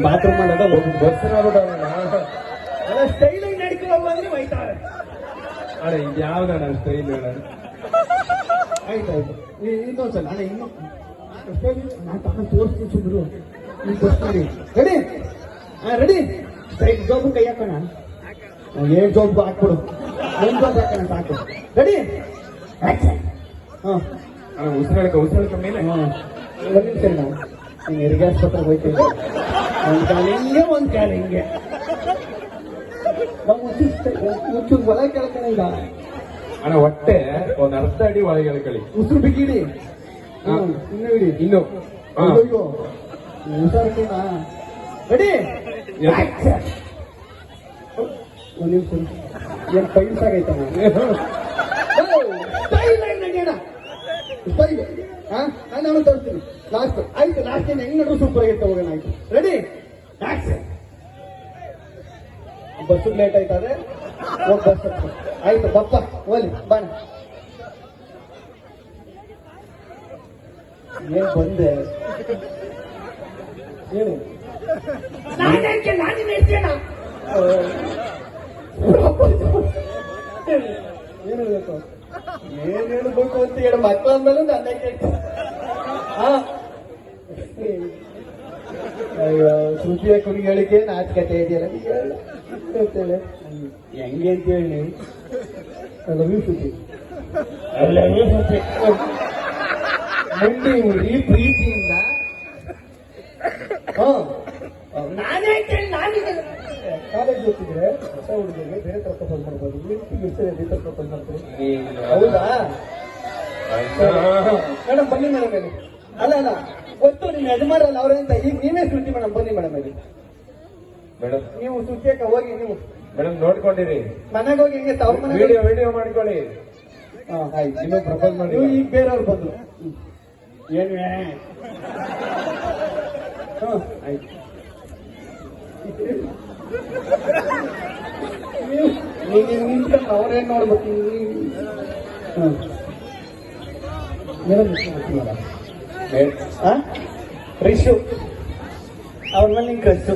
Bathroom ಮಾಡೋದ bus ಮಾಡ್ಬಿಟ್ಟವಣ್ಣ. ಅಲ್ಲ style ಆಗಿ ನಡ್ಕೊಂಡು ಬಂದ್ರೆ ಹೋಯ್ತಾರೆ. ಅಣ್ಣ ಇದು ಯಾವ್ದಣ್ಣ ಸ್ಟೈಲ್ ಅಣ್ಣ? ಆಯ್ತಾಯ್ತು ಇನ್ನೊಂದ್ಸಲ ಅಣ್ಣ ಇನ್ನು ನಾನು ತಗೊಂಡು ತೋರಿಸ್ತೀನಿ ಸುಂದರು. ನೀವು ಬಸ್ ಮಾಡಿ ರೆಡಿ. ರೆಡಿ ಸ್ಟ್ರೈಟ್ ಜಾಬ್ ಕೈ ಹಾಕೋಣ. 7 ಜಾಬ್ ಹಾಕ್ಬಿಡು. 1 ಜಾಬ್ ಹಾಕೋಣ ಸಾಕು. ರೆಡಿ. ಹಾಂ ಅಣ್ಣ ಉಸಿರಾಡ್ಕ ಮೇಲೆ ಒಂದು ನಿಮಿಷ ನಾವು ನೀನು ಹೆರಿಗೆ ಆಸ್ಪತ್ರೆಗೆ ಹೋಗ್ತೀವಿ. ಒಂದು ಕಾಲ ಹಿಂಗೆ ಒಂದು ಕಾಲ ಹಿಂಗೆ ನಾವು ಮುಚ್ಚು ಹೊಲ ಕೇಳ್ತಾನೆ ಈಗ. ಅಣ್ಣ ಹೊಟ್ಟೆ ಒಂದ್ ಅರ್ಧ ಅಡಿ ಒಳಗೆ ಎಳ್ಕೊಳ್ಳಿ. ಉಸಿರು ಬಿಗಿಡಿ. ಇನ್ನು ಇಡಿ. ಇನ್ನು ಅಯ್ಯೋ ಹುಷಾರ್ಕೋಣ. ರೆಡಿ. ಒಂದು ನಿಮಿಷ ಏನು ಪೈಲ್ಸ್ ಆಗೈತಣ್ಣ. ನಡೆಯೋಣ ಸ್ಟೈಲ್. ನಾನು ತೋರಿಸ್ತೀನಿ ಲಾಸ್ಟ್. ಆಯ್ತು ಲಾಸ್ಟ್ ಏನು ಹೆಂಗ್ ನಡು ಸೂಪರ್ ಆಗೈತೆ ಹೋಗೋಣ. ಆಯ್ತು ರೆಡಿ. ಬಸ್ ಲೇಟ್ ಆಯ್ತದೆ ಹೋಗಿ ಬಸ್ ಆಯ್ತು ಬಪ್ಪ ಹೋಲಿ ಬಾಣ. ಏನ್ ಬಂದೆ ಏನು ಏನ್ ಹೇಳ್ಬೇಕು ಏನ್ ಹೇಳ್ಬೇಕು ಅಂತ ಹೇಳಿ ಮಕ್ಕಳ ಅಂದಲೂ ನನ್ನೇ ಕೇಳ್ತೀನಿ. ಅಯ್ಯೋ ಸುದ್ದಿಯ ಕುರಿ ಹೇಳಿಕೆ ನಾಚಿಕತೆ ಇದೆಯಲ್ಲ ಹೇಳ್ತೇಳೆ ಹೆಂಗೆ ಅಂತ ಹೇಳಿ. ಲವ್ ಯು ಸುದ್ದಿ. ಲವ್ ಯು ಸುದ್ದಿ ಮುಂಡಿ ಉರಿ ಪ್ರೀತಿಯಿಂದ. ನಾನೇ ಕಾಲೇಜ್ ಓದ್ತಿದ್ರೆ ಹೊಸ ಹುಡುಗರಿಗೆ ಬೇರೆ ತರ ಪ್ರಪೋಸ್ ಮಾಡ್ಬೋದು. ಬೇರೆ ತರ ಪ್ರಪೋಸ್ ಮಾಡ್ತೀವಿ. ಹೌದಾ ಮೇಡಮ್ ಬನ್ನಿ ಮೇಡಮ್ ಹೇಳಿ. ಅಲ್ಲ ಗೊತ್ತು ನಿಮ್ಮ ಯಜಮಾನಲ್ಲ ಅವ್ರಂತ. ಈಗ ನೀವೇ ಶ್ರುತಿ ಮೇಡಮ್ ಬನ್ನಿ ಮೇಡಮ್ ಹೇಳಿ. ಮೇಡಮ್ ನೀವು ಸುದ್ದಿಯಕ್ಕ ಹೋಗಿ ನೀವು ಮೇಡಮ್ ನೋಡ್ಕೊಂಡಿರಿ. ಮನೆಗೆ ಹೋಗಿ ಹೆಂಗೆ ತವ್ರ ಮನೆ ವಿಡಿಯೋ ಮಾಡ್ಕೊಳ್ಳಿ. ಆಯ್ತು. ಇನ್ನೂ ಪ್ರಪೋಸ್ ಮಾಡಿ. ಈಗ ಬೇರೆಯವ್ರು ಬಂದ್ರು ಏನು ಆಯ್ತು. ನೀವು ನಿಂತ್ಕೊಂಡು ಅವ್ರೇನ್ ನೋಡ್ಬೇಕು. ರಿಶು ಅವ್ರ ಮೇಲೆ ನಿಂಗೆ ಕ್ರಶು.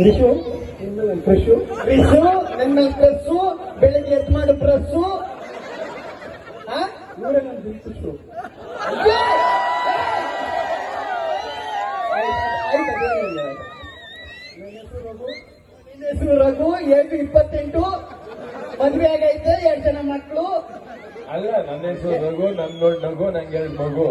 ರಿಶು ಕ್ರಶು. ರಿಶು ನನ್ನ ಮೇಲೆ ಕ್ರಶು. ಬೆಳಿಗ್ಗೆ ಎದ್ದು ಮಾಡು ಪ್ರೆಸ್ಸು. ಇವರೇ ನನ್ನ ಬಿಟ್ಟು ರಘು. ಏಜು 28. ಮದ್ವೆ ಆಗೈತೆ. 2 ಜನ ಮಕ್ಕಳು. ಅಲ್ಲ ನನ್ನ ಹೆಸರು ರಘು. ನನ್ ನೋಡಿ ನಗು. ನಂಗೆ 2 ಮಗು.